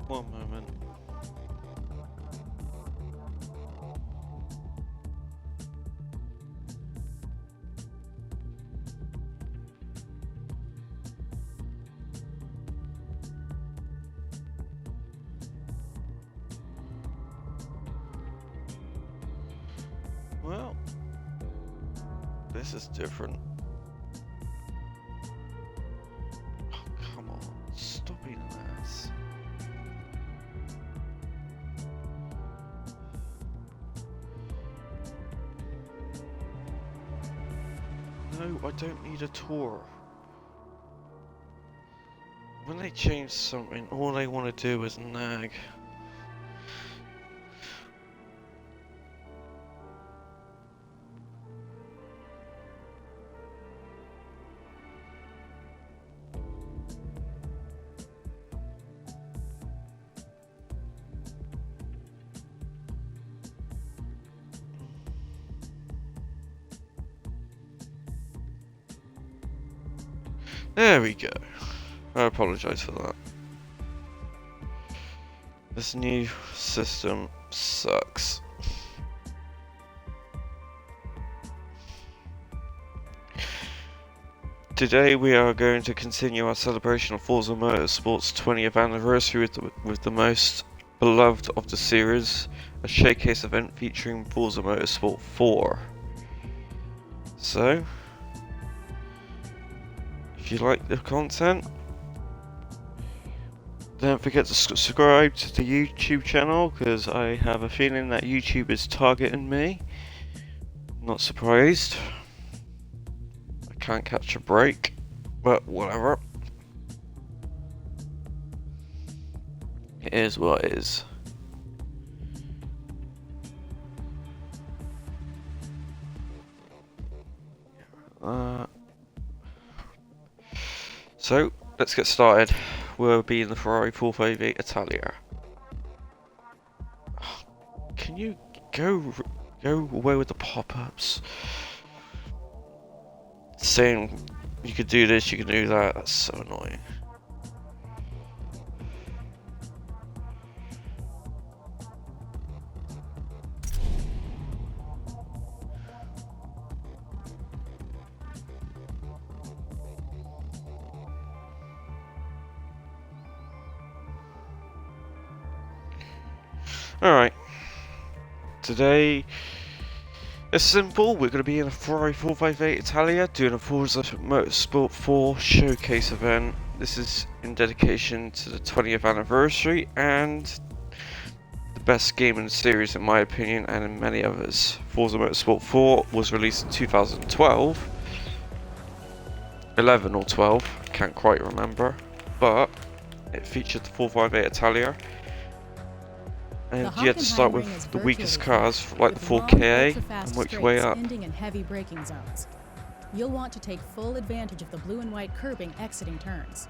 One moment. Well, this is different. Oh, come on. Stop being an ass. No, I don't need a tour. When they change something, all they want to do is nag. There we go. I apologise for that. This new system sucks. Today we are going to continue our celebration of Forza Motorsport's 20th anniversary with the most beloved of the series, a showcase event featuring Forza Motorsport 4. So, if you like the content, don't forget to subscribe to the YouTube channel, because I have a feeling that YouTube is targeting me. Not surprised. I can't catch a break, but whatever. It is what it is. So, let's get started. We'll be in the Ferrari 458 Italia. Can you go away with the pop-ups? Saying you could do this, you can do that, that's so annoying. Alright, today it's simple. We're going to be in a Ferrari 458 Italia doing a Forza Motorsport 4 showcase event. This is in dedication to the 20th anniversary and the best game in the series in my opinion, and in many others. Forza Motorsport 4 was released in 2012, 11 or 12, can't quite remember, but it featured the 458 Italia. And you had to start with the weakest cars, like the 4KA, and work your way up. Ending in heavy braking zones. You'll want to take full advantage of the blue and white curbing exiting turns.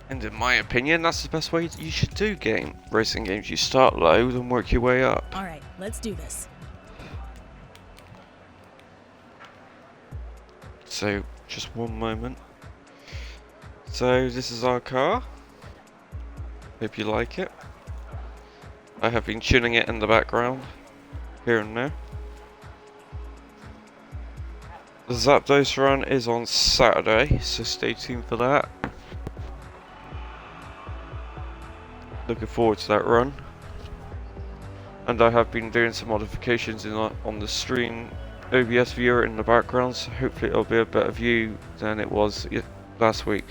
And in my opinion, that's the best way you should do racing games. You start low, then work your way up. Alright, let's do this. So, just one moment. So, this is our car. Hope you like it. I have been tuning it in the background, here and there. The Zapdos run is on Saturday, so stay tuned for that. Looking forward to that run. And I have been doing some modifications on the stream OBS viewer in the background, so hopefully it'll be a better view than it was last week.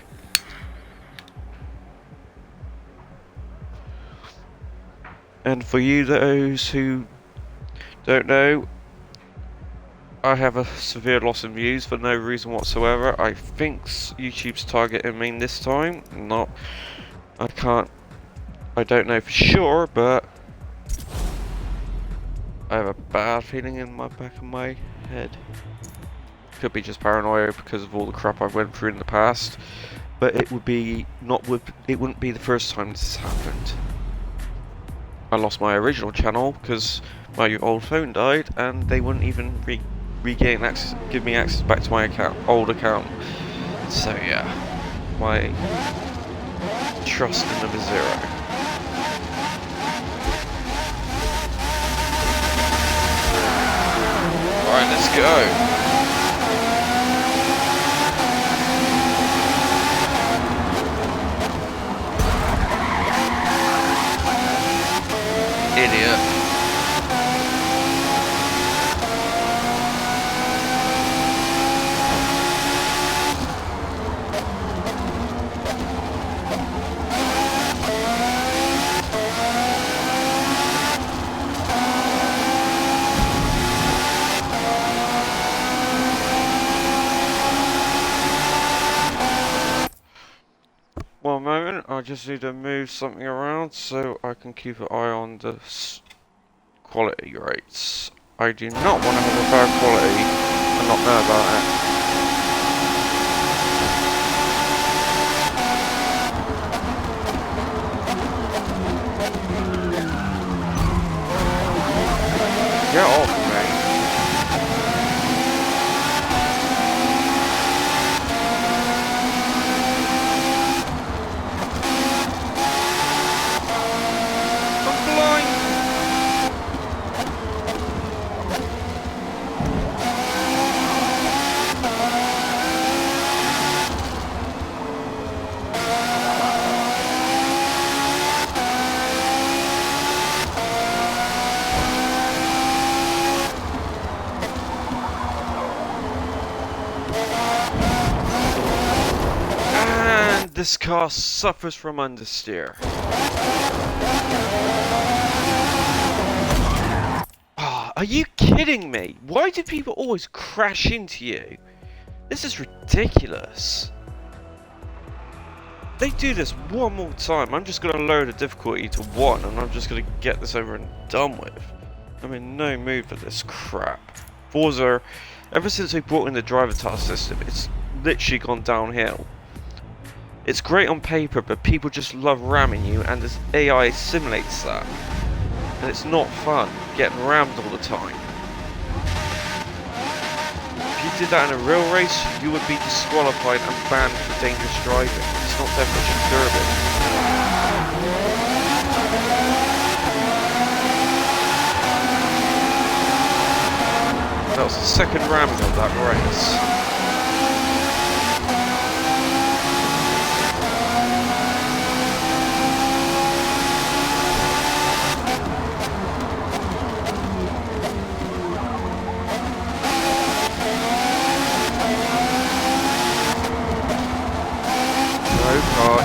And for you those who don't know, I have a severe loss in views for no reason whatsoever. I think YouTube's targeting me this time. I don't know for sure, but I have a bad feeling in my back of my head. Could be just paranoia because of all the crap I went through in the past, but it wouldn't be the first time this has happened. I lost my original channel because my old phone died, and they wouldn't even regain access, give me access back to my old account. So yeah, my trust in them is zero. Right, let's go. Idiot. One moment, I just need to move something around so I can keep an eye on the quality rates. I do not want to have a bad quality and not know about it. Get off me. This car suffers from understeer. Ah, are you kidding me? Why do people always crash into you? This is ridiculous. They do this one more time. I'm just going to lower the difficulty to 1 and I'm just going to get this over and done with. I'm in no mood for this crap. Forza, ever since they brought in the driver task system, it's literally gone downhill. It's great on paper, but people just love ramming you, and this AI simulates that. And it's not fun, getting rammed all the time. If you did that in a real race, you would be disqualified and banned for dangerous driving. It's not definition durable. That was the second ramming of that race.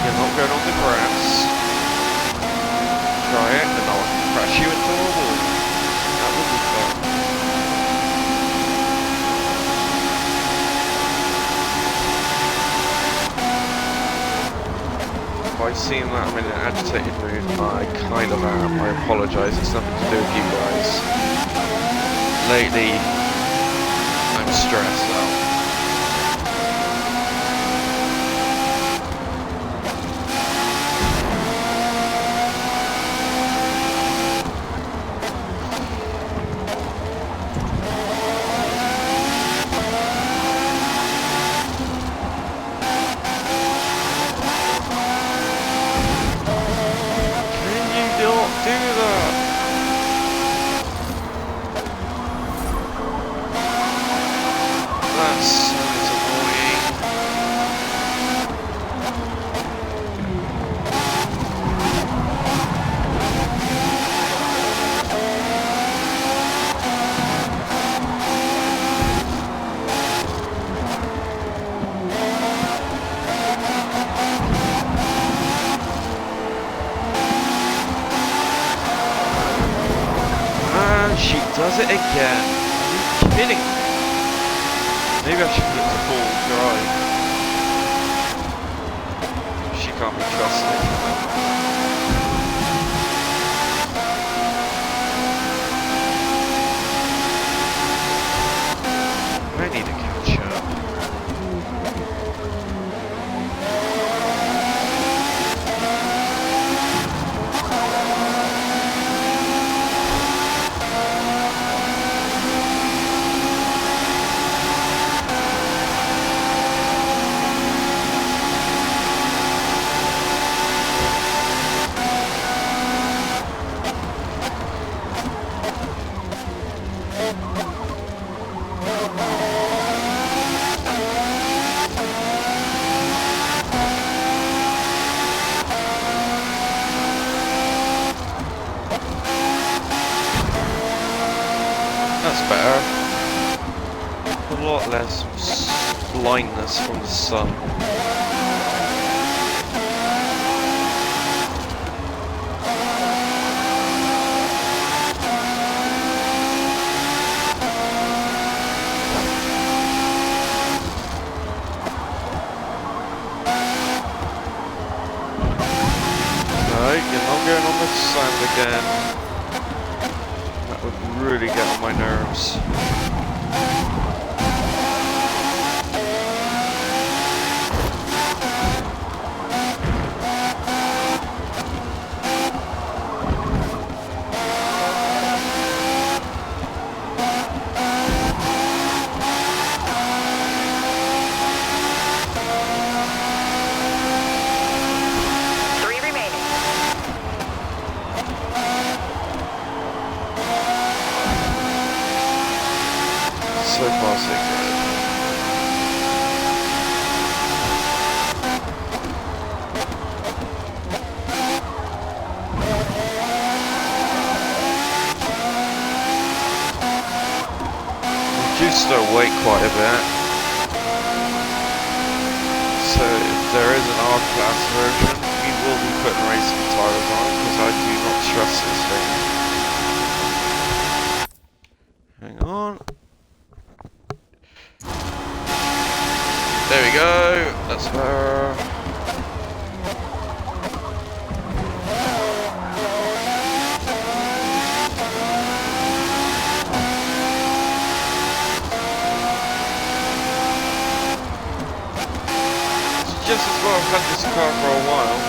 You're not going on the grass. Try it and I'll crash you into a wall. That will be fun. If I seem that I'm in an agitated mood, I kind of am. I apologise, it's nothing to do with you guys. Lately, I'm stressed out. She does it again. Are you kidding me? Maybe I should look to full drive. She can't be trusted. I need to catch up. that's better. A lot less blindness from the sun. You're not going on the sand again. That would really get on my nerves. So far, so good. Reduced our weight quite a bit. So if there is an R-Class version, we will be putting racing tyres on because I do not trust this thing. Hang on. There we go, that's her. It's just as well I've had this car for a while.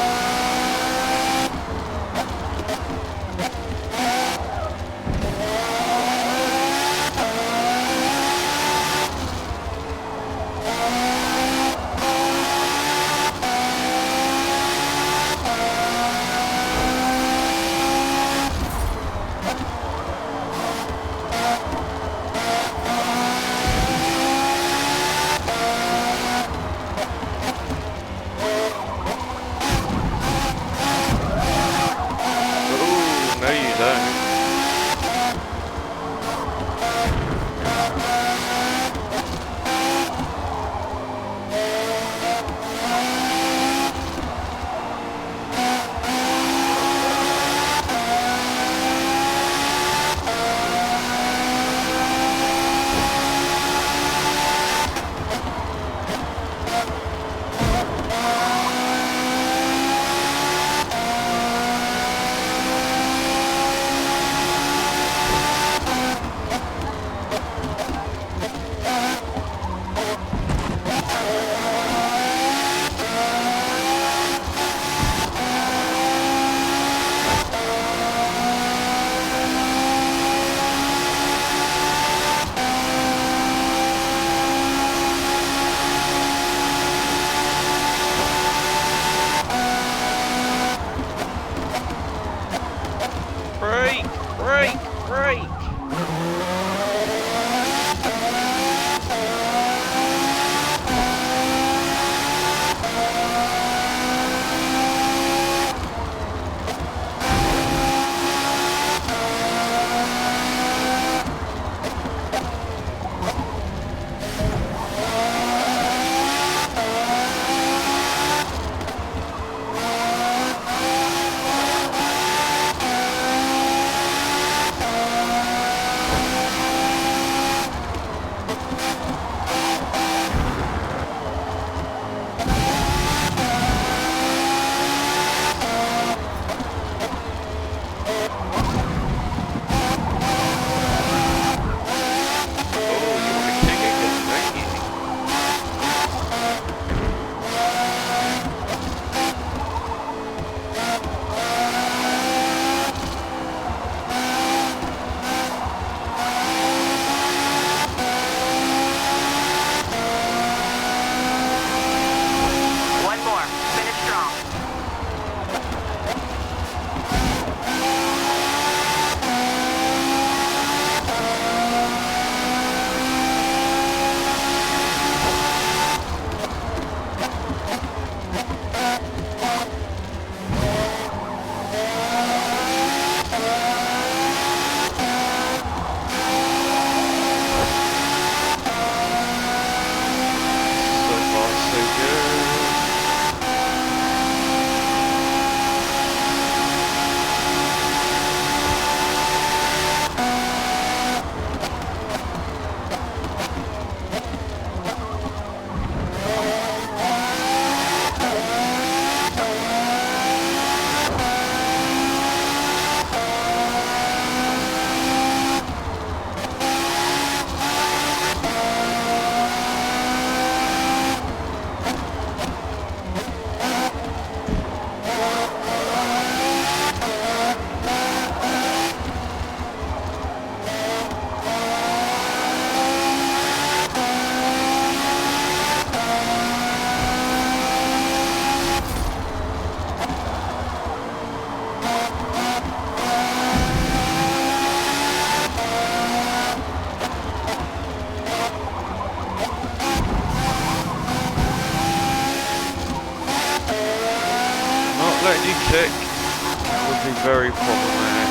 would be very problematic.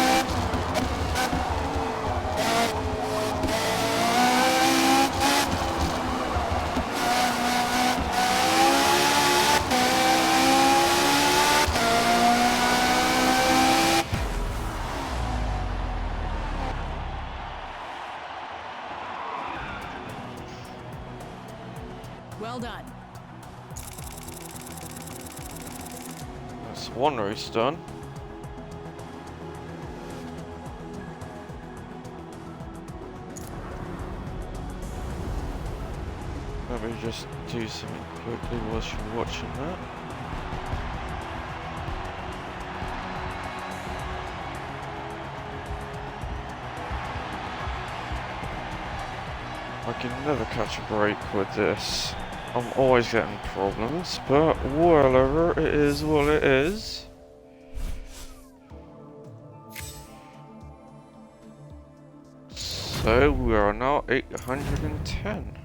Well done. That's one race done. Let me just do something quickly whilst you're watching that. I can never catch a break with this. I'm always getting problems, but whatever, it is what it is. So we are now 810.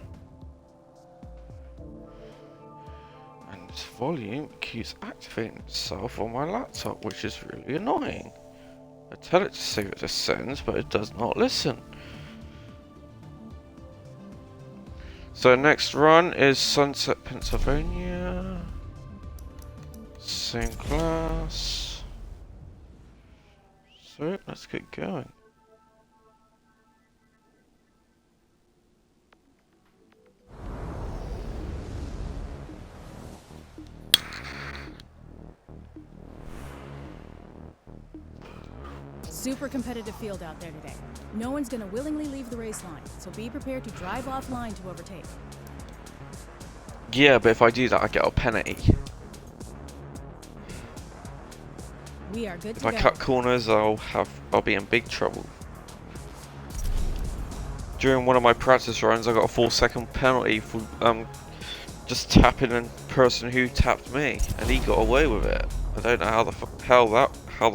And this volume keeps activating itself on my laptop, which is really annoying. I tell it to save it to settings, but it does not listen. So next run is Sunset, Pennsylvania. Same class. So let's get going. Super competitive field out there today. No one's gonna willingly leave the race line, so be prepared to drive offline to overtake. Yeah, but if I do that, I get a penalty. We are good If to I go. cut corners, I'll be in big trouble. During one of my practice runs, I got a 4-second penalty for just tapping the person who tapped me, and he got away with it. I don't know how the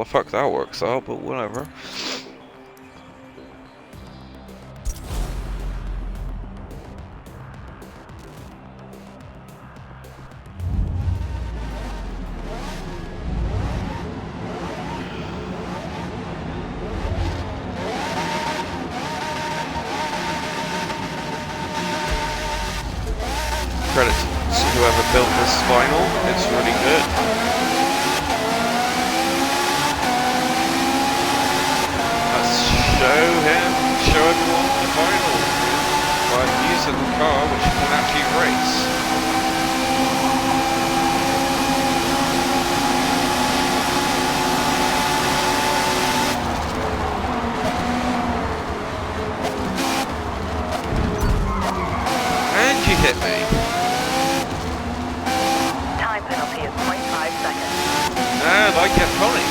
fuck that works out, but whatever. Credit to whoever built this vinyl, it's really good. Let's show everyone the vinyl by using the car which can actually race. And you hit me. Penalty is 0.5 seconds. And I get penalty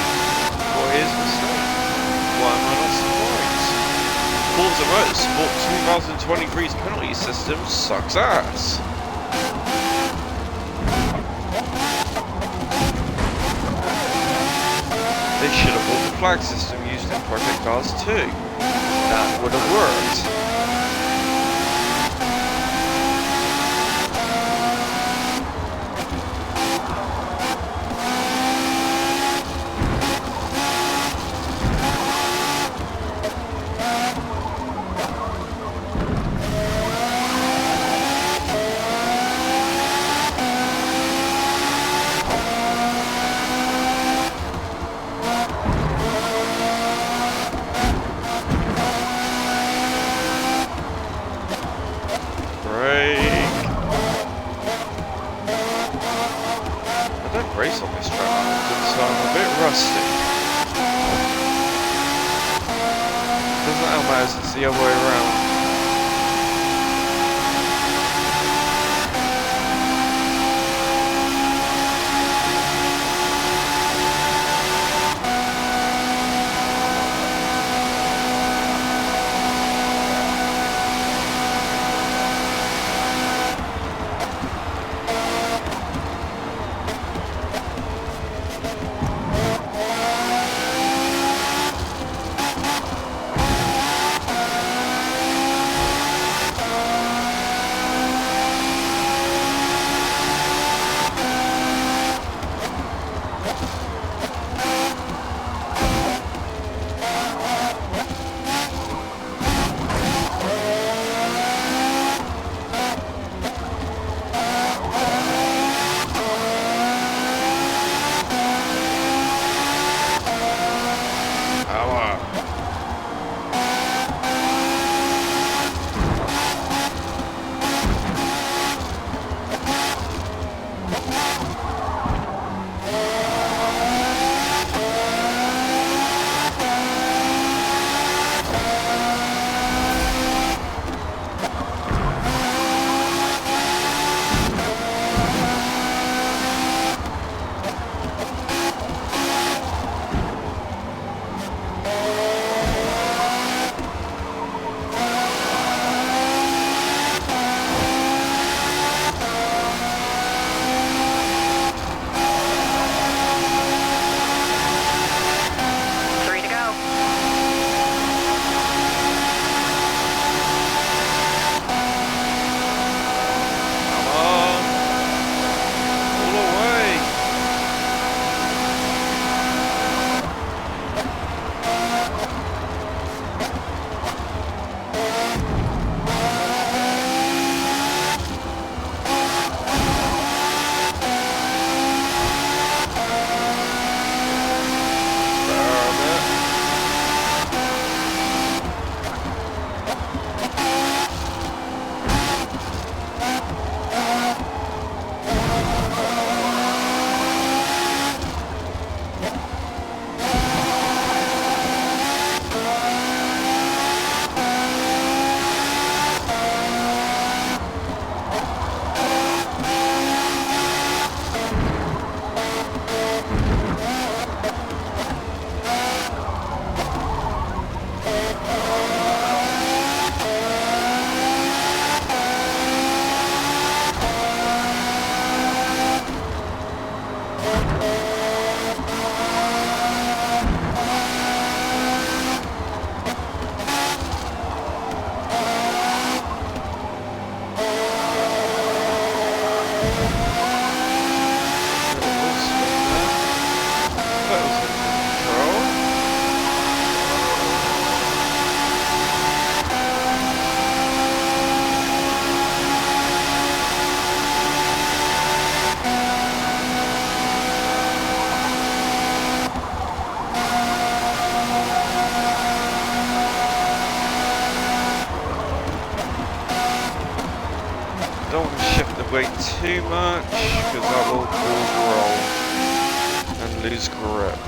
for his mistake. Why am I not surprised? Forza Motorsport 2023's penalty system sucks ass. They should have bought the flag system used in Project Cars 2. That would have worked. Race on this track often, so I'm a bit rusty. Doesn't matter, it's the other way around. way too much, because that will cause roll and lose grip.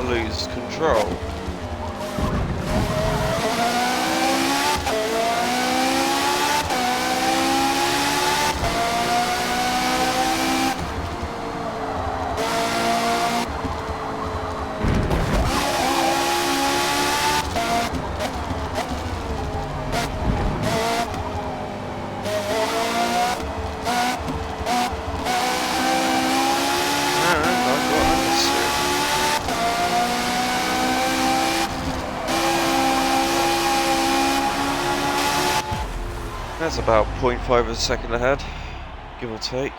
Lose control. That's about 0.5 of a second ahead, give or take.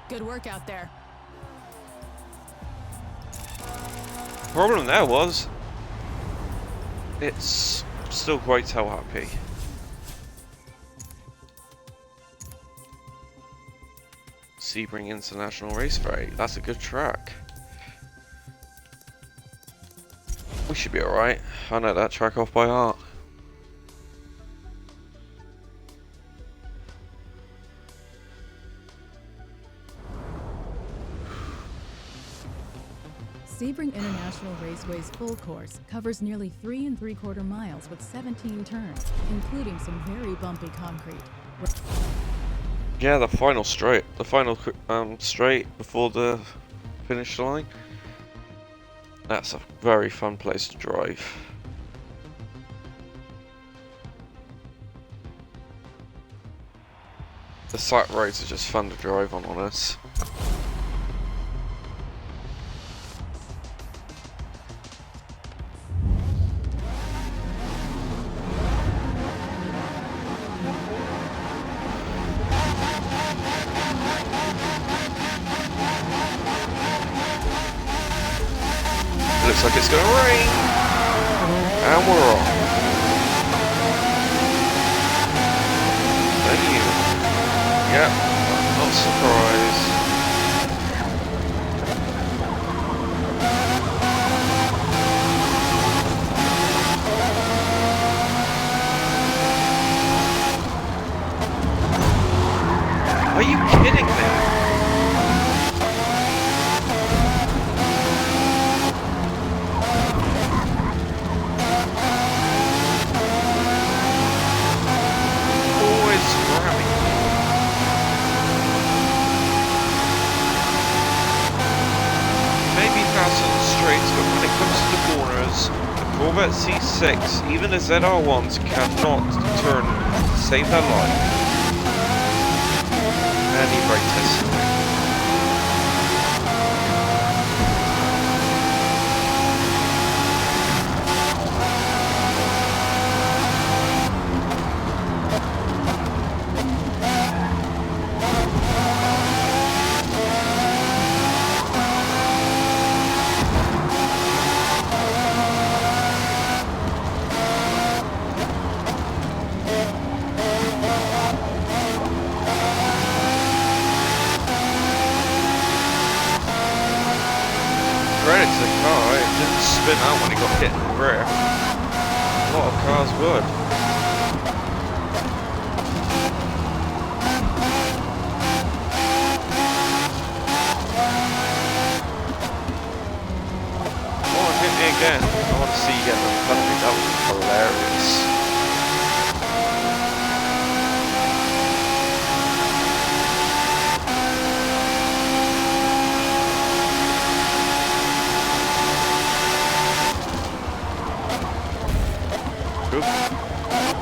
Good work out there. Problem there was, it's still quite tail happy. Sebring International Raceway, that's a good track. We should be alright. I know that track off by heart. Sebring International Raceway's full course covers nearly 3 3/4 miles with 17 turns, including some very bumpy concrete. Yeah, the final straight before the finish line. That's a very fun place to drive. The site roads are just fun to drive on us. Looks like it's gonna rain, and we're off. Thank you. Yep, not surprised. Are you kidding me? Corvette C6, even the ZR1s cannot turn to save their life. Any brake test. Credit to the car, it didn't spin out when it got hit in the rear. A lot of cars would. Come on, hit me again. I want to see you get the penalty. That was hilarious.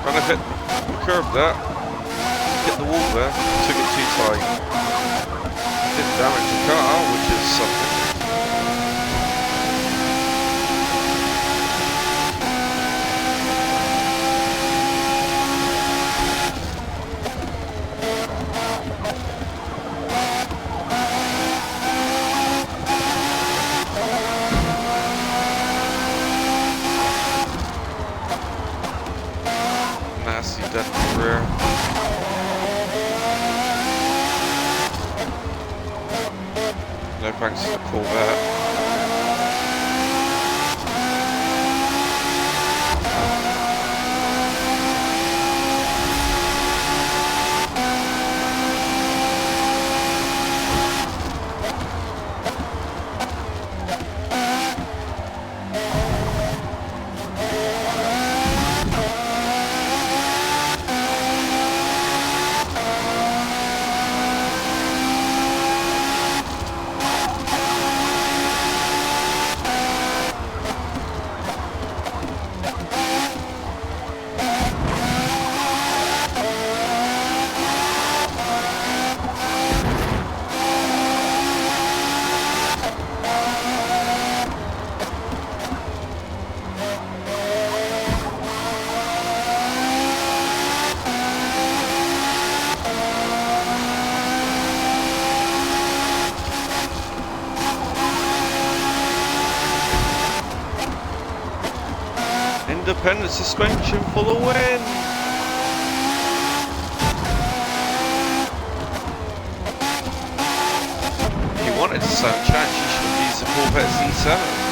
Kind of hit the curb there, hit the wall there, took it too tight. Didn't damage the car, which is something. Nasty dent in the rear. No thanks to the Corvette. Independent suspension for the win! If you wanted to stand a chance, you should have used the Corvette C7.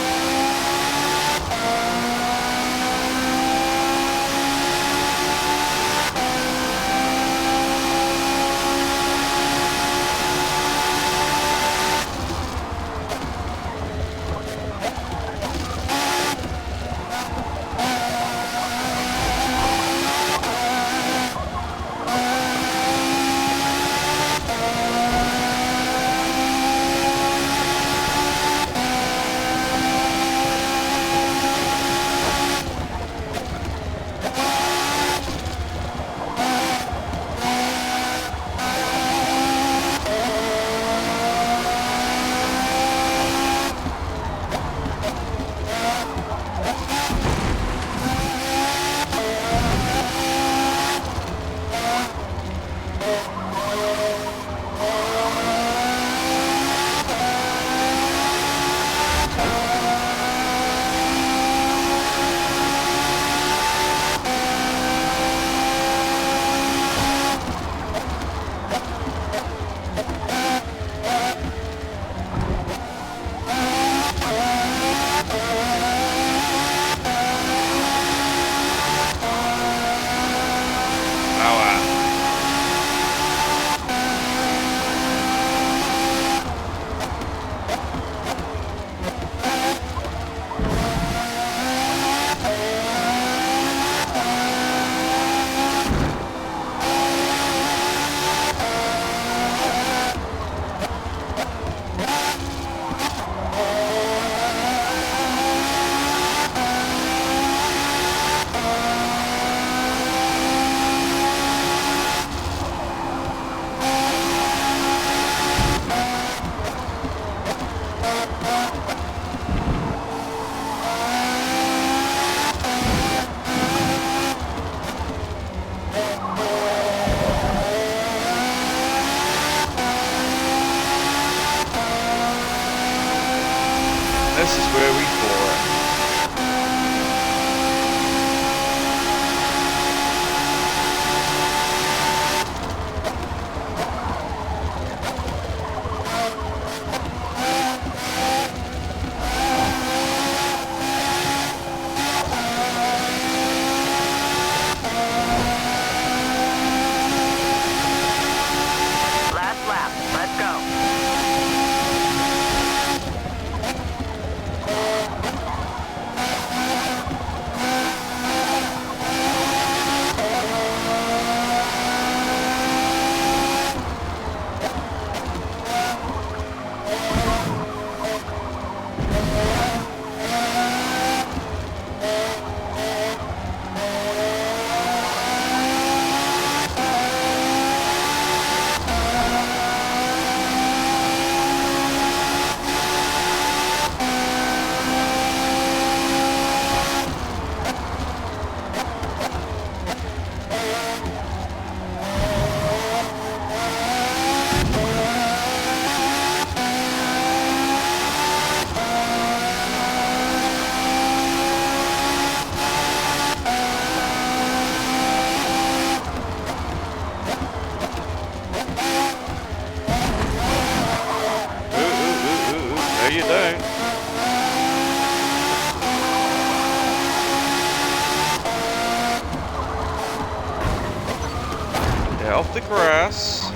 grass.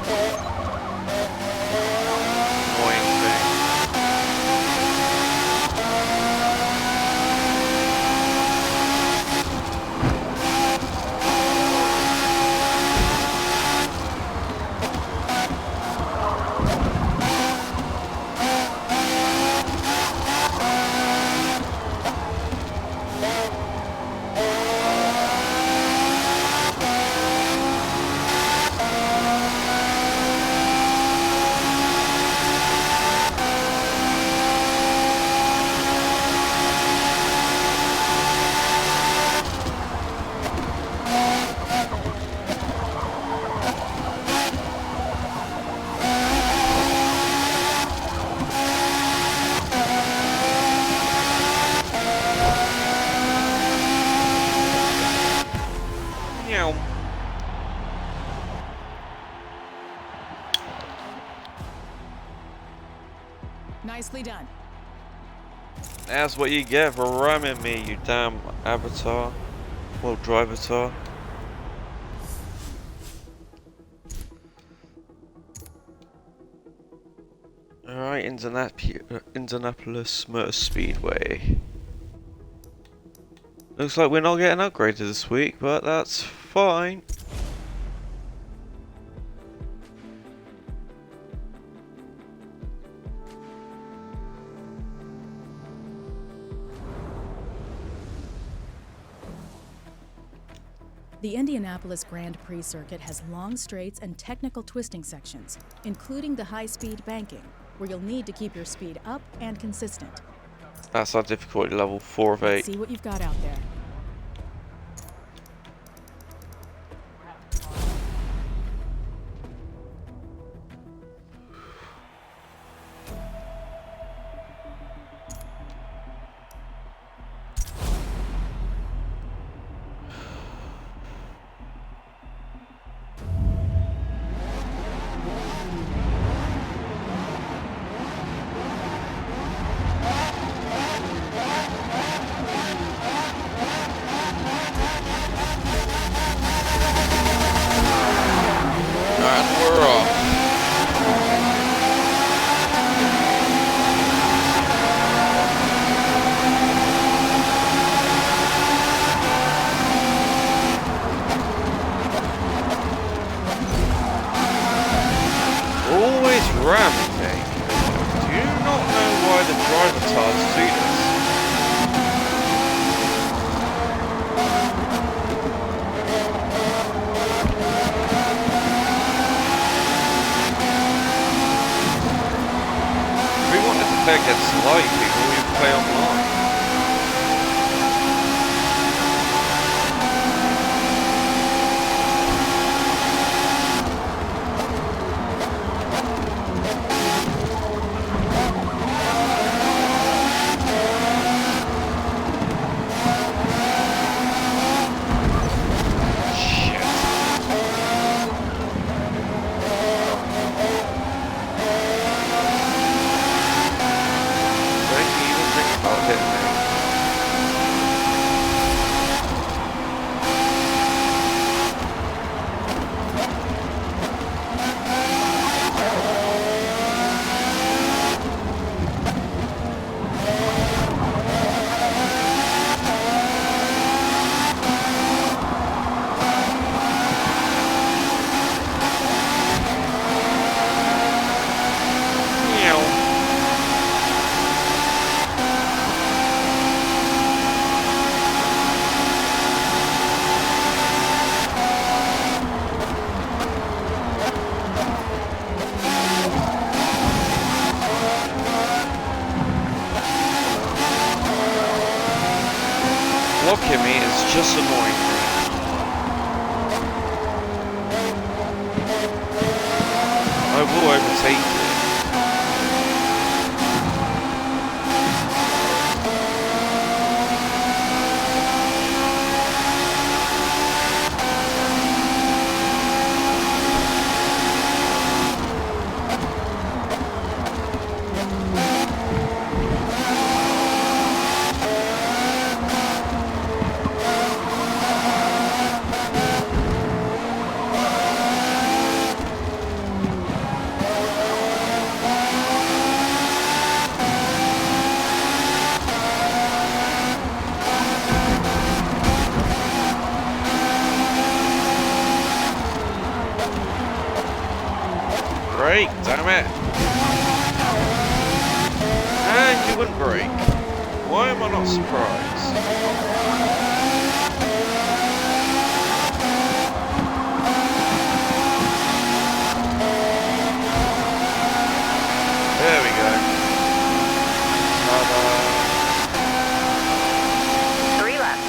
Annoying thing. Meow. Nicely done. That's what you get for ramming me, you damn avatar. Well, drivatar. Alright, Indianapolis Motor Speedway. Looks like we're not getting upgraded this week, but that's fine. The Indianapolis Grand Prix circuit has long straights and technical twisting sections, including the high-speed banking, where you'll need to keep your speed up and consistent. That's our difficulty level 4 of Let's 8. see what you've got out there. And we're off. Always ramming me. Do you not know why the drivatars do this? If we wanted to play against live people, we'd play online. Blocking me is just annoying me. I will overtake you. brake, damn it! And you wouldn't brake. Why am I not surprised? There we go. Ta-da. 3 left.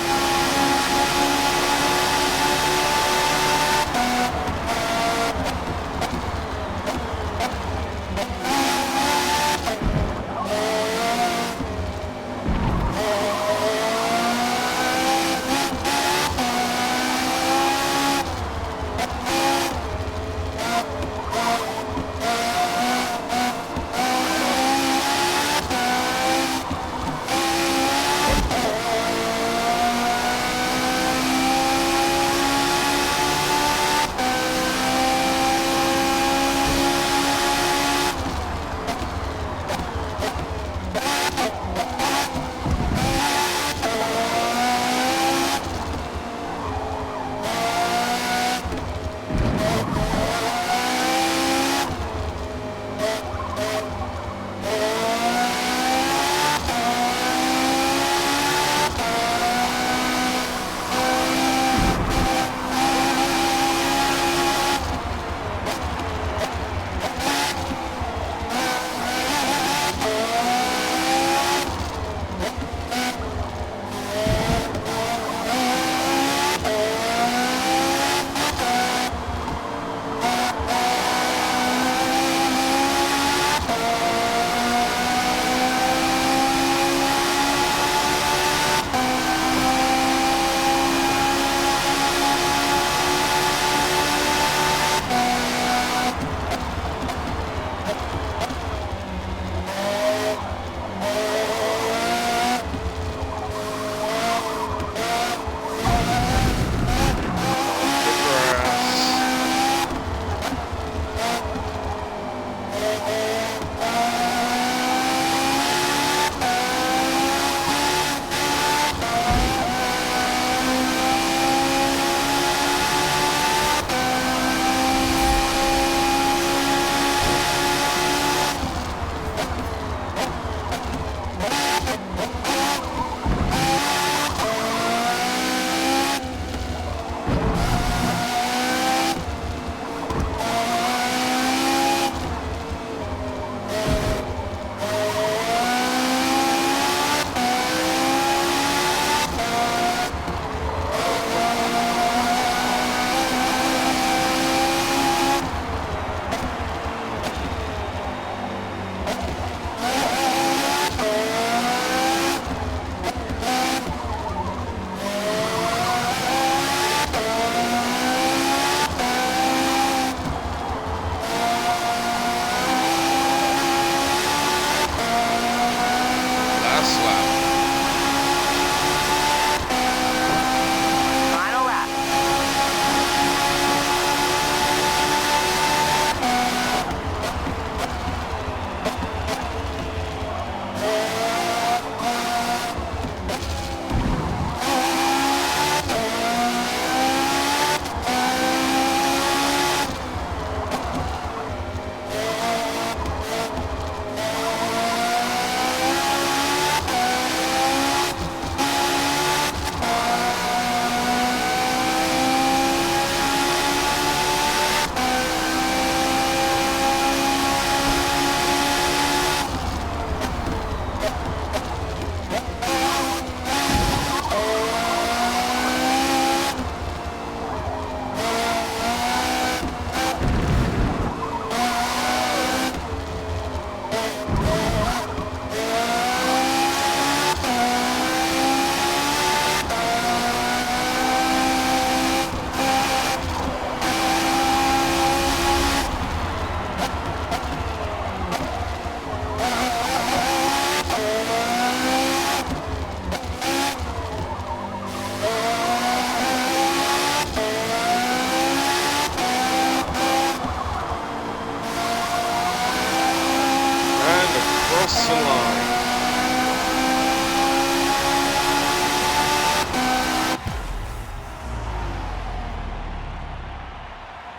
across the line.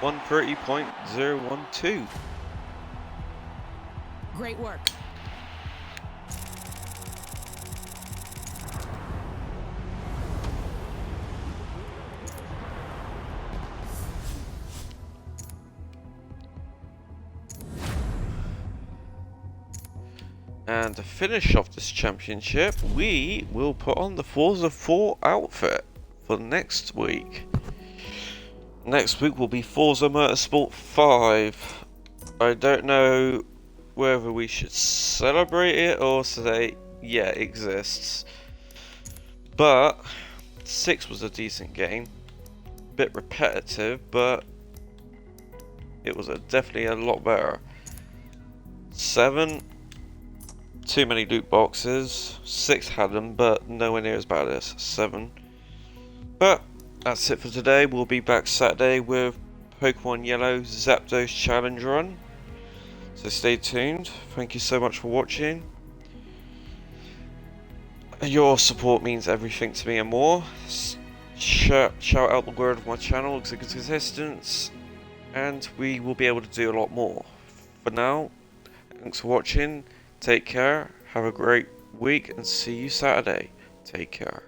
.012. Great work. And to finish off this championship, we will put on the Forza 4 outfit for next week. Next week will be Forza Motorsport 5. I don't know whether we should celebrate it or say, yeah, it exists. But 6 was a decent game. Bit repetitive, but it was definitely a lot better. 7, too many loot boxes. 6 had them, but nowhere near as bad as 7. But that's it for today. We'll be back Saturday with Pokemon Yellow Zapdos Challenge Run. So stay tuned. Thank you so much for watching. Your support means everything to me and more. Shout out the word of my channel, existence, and we will be able to do a lot more. For now, thanks for watching. Take care. Have a great week and see you Saturday. Take care.